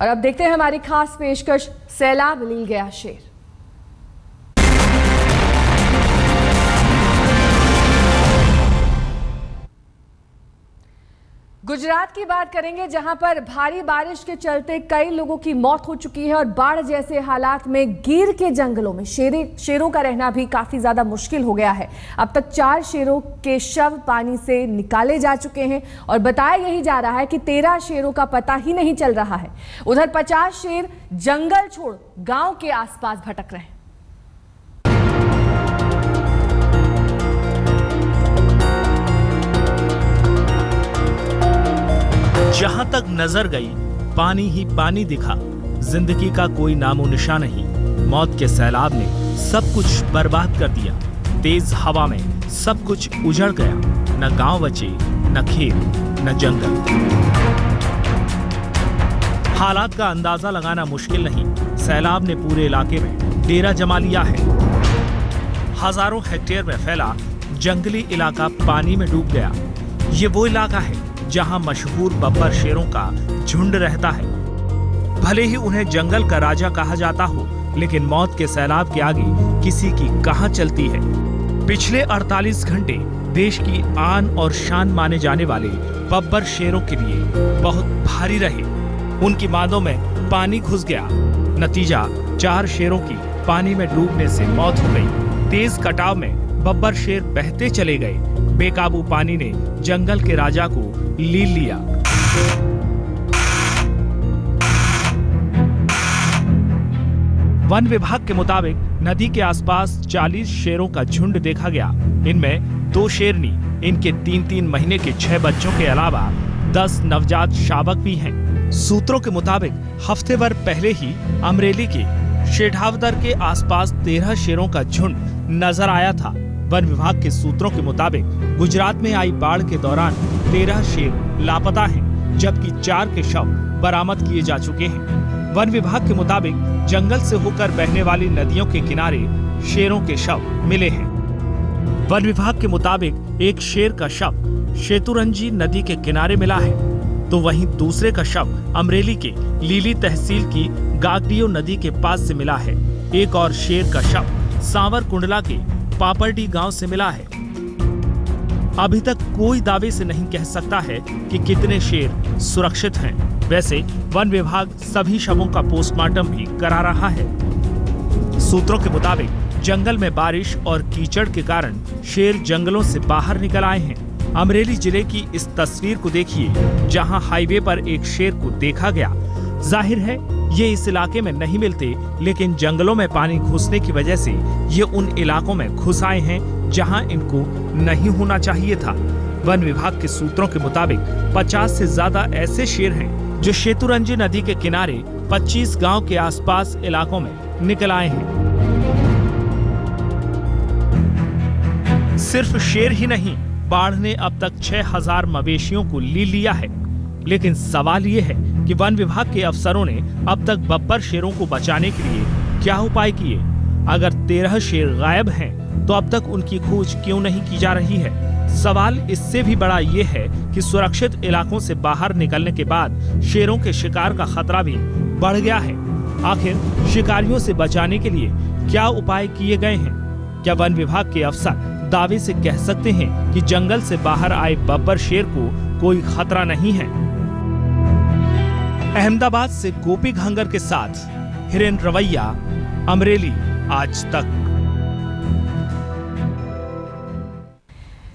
और अब देखते हैं हमारी खास पेशकश, सैलाब लील गया शेर। गुजरात की बात करेंगे, जहां पर भारी बारिश के चलते कई लोगों की मौत हो चुकी है और बाढ़ जैसे हालात में गिर के जंगलों में शेरों का रहना भी काफी ज्यादा मुश्किल हो गया है। अब तक 4 शेरों के शव पानी से निकाले जा चुके हैं और बताया यही जा रहा है कि 13 शेरों का पता ही नहीं चल रहा है। उधर 50 शेर जंगल छोड़ गांव के आसपास भटक रहे हैं। जहां तक नजर गई पानी ही पानी दिखा, जिंदगी का कोई नामो निशान नहीं। मौत के सैलाब ने सब कुछ बर्बाद कर दिया। तेज हवा में सब कुछ उजड़ गया, न गांव बचे, न खेत, न जंगल। हालात का अंदाजा लगाना मुश्किल नहीं, सैलाब ने पूरे इलाके में डेरा जमा लिया है। हजारों हेक्टेयर में फैला जंगली इलाका पानी में डूब गया। ये वो इलाका है जहां मशहूर बब्बर शेरों का झुंड रहता है। भले ही उन्हें जंगल का राजा कहा जाता हो, लेकिन मौत के सैलाब के आगे किसी की कहां चलती है। पिछले 48 घंटे देश की आन और शान माने जाने वाले बब्बर शेरों के लिए बहुत भारी रहे। उनकी मांदों में पानी घुस गया। नतीजा 4 शेरों की पानी में डूबने से मौत हो गई। तेज कटाव में बब्बर शेर बहते चले गए। बेकाबू पानी ने जंगल के राजा को लील लिया। वन विभाग के मुताबिक नदी के आसपास 40 शेरों का झुंड देखा गया। इनमें 2 शेरनी, इनके 3-3 महीने के 6 बच्चों के अलावा 10 नवजात शावक भी हैं। सूत्रों के मुताबिक हफ्ते भर पहले ही अमरेली के शेढ़ावदर के आसपास 13 शेरों का झुंड नजर आया था। वन विभाग के सूत्रों के मुताबिक गुजरात में आई बाढ़ के दौरान 13 शेर लापता हैं, जबकि 4 के शव बरामद किए जा चुके हैं। वन विभाग के मुताबिक जंगल से होकर बहने वाली नदियों के किनारे शेरों के शव मिले हैं। वन विभाग के मुताबिक एक शेर का शव शेतुरंजी नदी के किनारे मिला है, तो वहीं दूसरे का शव अमरेली के लीली तहसील की गागडियो नदी के पास से मिला है। एक और शेर का शव सांवर कुंडला के पापड़डी गांव से मिला है। अभी तक कोई दावे से नहीं कह सकता है कि कितने शेर सुरक्षित हैं। वैसे वन विभाग सभी शवों का पोस्टमार्टम भी करा रहा है। सूत्रों के मुताबिक जंगल में बारिश और कीचड़ के कारण शेर जंगलों से बाहर निकल आए हैं। अमरेली जिले की इस तस्वीर को देखिए, जहां हाईवे पर एक शेर को देखा गया। जाहिर है ये इस इलाके में नहीं मिलते, लेकिन जंगलों में पानी घुसने की वजह से ये उन इलाकों में घुस आए हैं जहां इनको नहीं होना चाहिए था। वन विभाग के सूत्रों के मुताबिक 50 से ज्यादा ऐसे शेर हैं जो शेतुरंजी नदी के किनारे 25 गांव के आसपास इलाकों में निकल आए हैं। सिर्फ शेर ही नहीं, बाढ़ ने अब तक 6000 मवेशियों को लील लिया है। लेकिन सवाल ये है कि वन विभाग के अफसरों ने अब तक बब्बर शेरों को बचाने के लिए क्या उपाय किए। अगर 13 शेर गायब हैं, तो अब तक उनकी खोज क्यों नहीं की जा रही है। सवाल इससे भी बड़ा ये है कि सुरक्षित इलाकों से बाहर निकलने के बाद शेरों के शिकार का खतरा भी बढ़ गया है। आखिर शिकारियों से बचाने के लिए क्या उपाय किए गए हैं? क्या वन विभाग के अफसर दावे से कह सकते हैं कि जंगल से बाहर आए बब्बर शेर को कोई खतरा नहीं है? अहमदाबाद से गोपी घांगर के साथ हिरेन रवैया, अमरेली आज तक।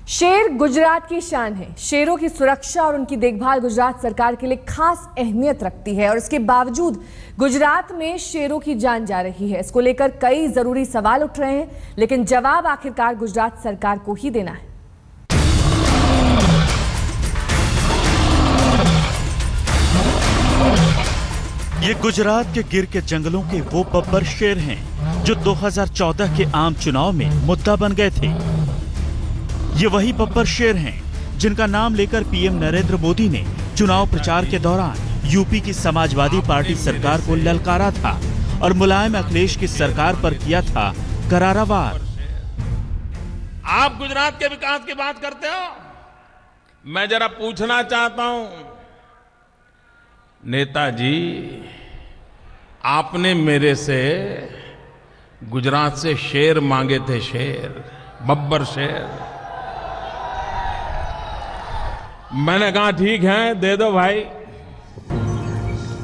शेर गुजरात की शान है। शेरों की सुरक्षा और उनकी देखभाल गुजरात सरकार के लिए खास अहमियत रखती है और इसके बावजूद गुजरात में शेरों की जान जा रही है। इसको लेकर कई जरूरी सवाल उठ रहे हैं, लेकिन जवाब आखिरकार गुजरात सरकार को ही देना है। ये गुजरात के गिर के जंगलों के वो बब्बर शेर हैं जो 2014 के आम चुनाव में मुद्दा बन गए थे। ये वही बब्बर शेर हैं जिनका नाम लेकर पीएम नरेंद्र मोदी ने चुनाव प्रचार के दौरान यूपी की समाजवादी पार्टी सरकार को ललकारा था और मुलायम अखिलेश की सरकार पर किया था करारा वार। आप गुजरात के विकास की बात करते हो, मैं जरा पूछना चाहता हूं, नेताजी आपने मेरे से गुजरात से शेर मांगे थे, शेर, बब्बर शेर। मैंने कहा ठीक है, दे दो भाई।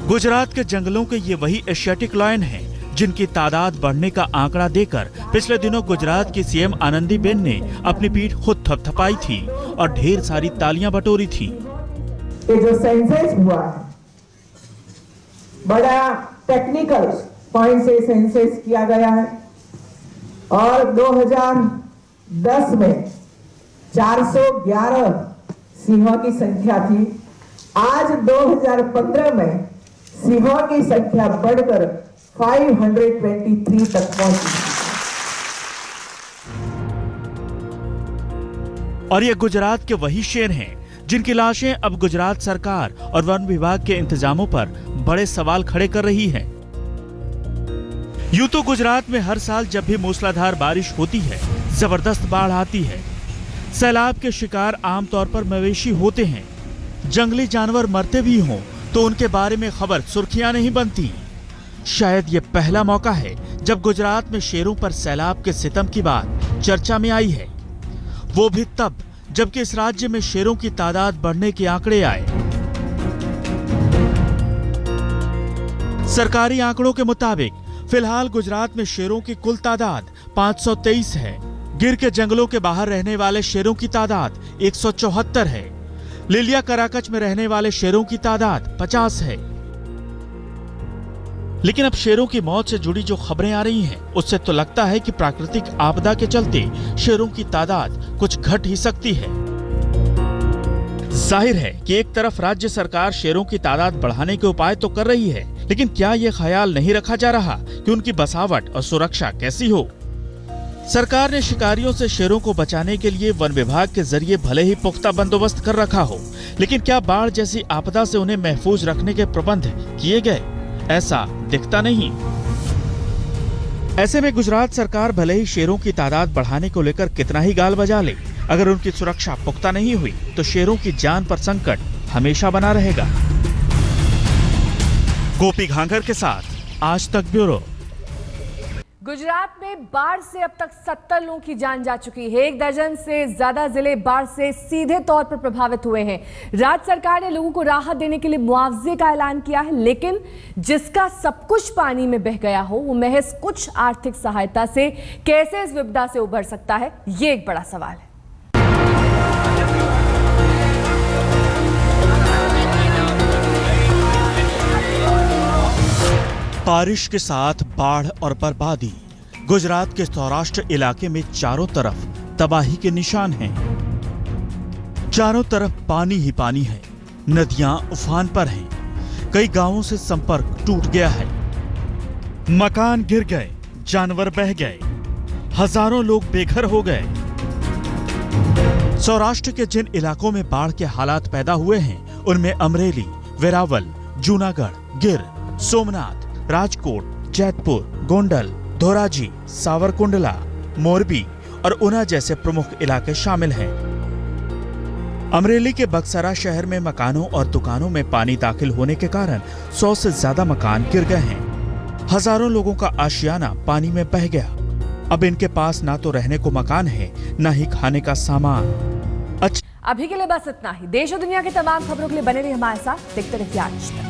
गुजरात के जंगलों के ये वही एशियाटिक लायन हैं जिनकी तादाद बढ़ने का आंकड़ा देकर पिछले दिनों गुजरात की सीएम आनंदीबेन ने अपनी पीठ खुद थपथपाई थी और ढेर सारी तालियां बटोरी थी। ये जो सेंसस हुआ है, बड़ा टेक्निकल पॉइंट से सेंसस किया गया है और 2010 में 411 सिंहों की संख्या थी। आज 2015 में सिंहों की संख्या बढ़कर 523 तक पहुंची। और ये गुजरात के वही शेर हैं जिनकी लाशें अब गुजरात सरकार और वन विभाग के इंतजामों पर बड़े सवाल खड़े कर रही हैं। यूं तो गुजरात में हर साल जब भी मूसलाधार बारिश होती है, जबरदस्त बाढ़ आती है। सैलाब के शिकार आमतौर पर मवेशी होते हैं। जंगली जानवर मरते भी हों तो उनके बारे में खबर सुर्खियां नहीं बनती। शायद ये पहला मौका है जब गुजरात में शेरों पर सैलाब के सितम की बात चर्चा में आई है, वो भी तब जबकि इस राज्य में शेरों की तादाद बढ़ने के आंकड़े आए। सरकारी आंकड़ों के मुताबिक फिलहाल गुजरात में शेरों की कुल तादाद 523 है। गिर के जंगलों के बाहर रहने वाले शेरों की तादाद 174 है। लिलिया कराकच में रहने वाले शेरों की तादाद 50 है। लेकिन अब शेरों की मौत से जुड़ी जो खबरें आ रही हैं, उससे तो लगता है कि प्राकृतिक आपदा के चलते शेरों की तादाद कुछ घट ही सकती है। जाहिर है कि एक तरफ राज्य सरकार शेरों की तादाद बढ़ाने के उपाय तो कर रही है, लेकिन क्या यह ख्याल नहीं रखा जा रहा कि उनकी बसावट और सुरक्षा कैसी हो? सरकार ने शिकारियों से शेरों को बचाने के लिए वन विभाग के जरिए भले ही पुख्ता बंदोबस्त कर रखा हो, लेकिन क्या बाढ़ जैसी आपदा से उन्हें महफूज रखने के प्रबंध किए गए? ऐसा दिखता नहीं। ऐसे में गुजरात सरकार भले ही शेरों की तादाद बढ़ाने को लेकर कितना ही गाल बजा ले, अगर उनकी सुरक्षा पुख्ता नहीं हुई तो शेरों की जान पर संकट हमेशा बना रहेगा। गोपी घांगर के साथ आज तक ब्यूरो। गुजरात में बाढ़ से अब तक 70 लोगों की जान जा चुकी है। 1 दर्जन से ज्यादा जिले बाढ़ से सीधे तौर पर प्रभावित हुए हैं। राज्य सरकार ने लोगों को राहत देने के लिए मुआवजे का ऐलान किया है, लेकिन जिसका सब कुछ पानी में बह गया हो, वो महज कुछ आर्थिक सहायता से कैसे इस विपदा से उबर सकता है, ये एक बड़ा सवाल है। बारिश के साथ बाढ़ और बर्बादी। गुजरात के सौराष्ट्र इलाके में चारों तरफ तबाही के निशान हैं। चारों तरफ पानी ही पानी है। नदियां उफान पर हैं। कई गांवों से संपर्क टूट गया है। मकान गिर गए, जानवर बह गए, हजारों लोग बेघर हो गए। सौराष्ट्र के जिन इलाकों में बाढ़ के हालात पैदा हुए हैं, उनमें अमरेली, वेरावल, जूनागढ़, गिर, सोमनाथ, राजकोट, जैतपुर, गोंडल, धोराजी, सावरकुंडला, मोरबी और ऊना जैसे प्रमुख इलाके शामिल हैं। अमरेली के बक्सरा शहर में मकानों और दुकानों में पानी दाखिल होने के कारण 100 से ज्यादा मकान गिर गए हैं। हजारों लोगों का आशियाना पानी में बह गया। अब इनके पास ना तो रहने को मकान है, ना ही खाने का सामान। अभी के लिए बस इतना ही। देश और दुनिया की तमाम खबरों के लिए बने रहिए हमारे साथ। देखते रहिए आज तक।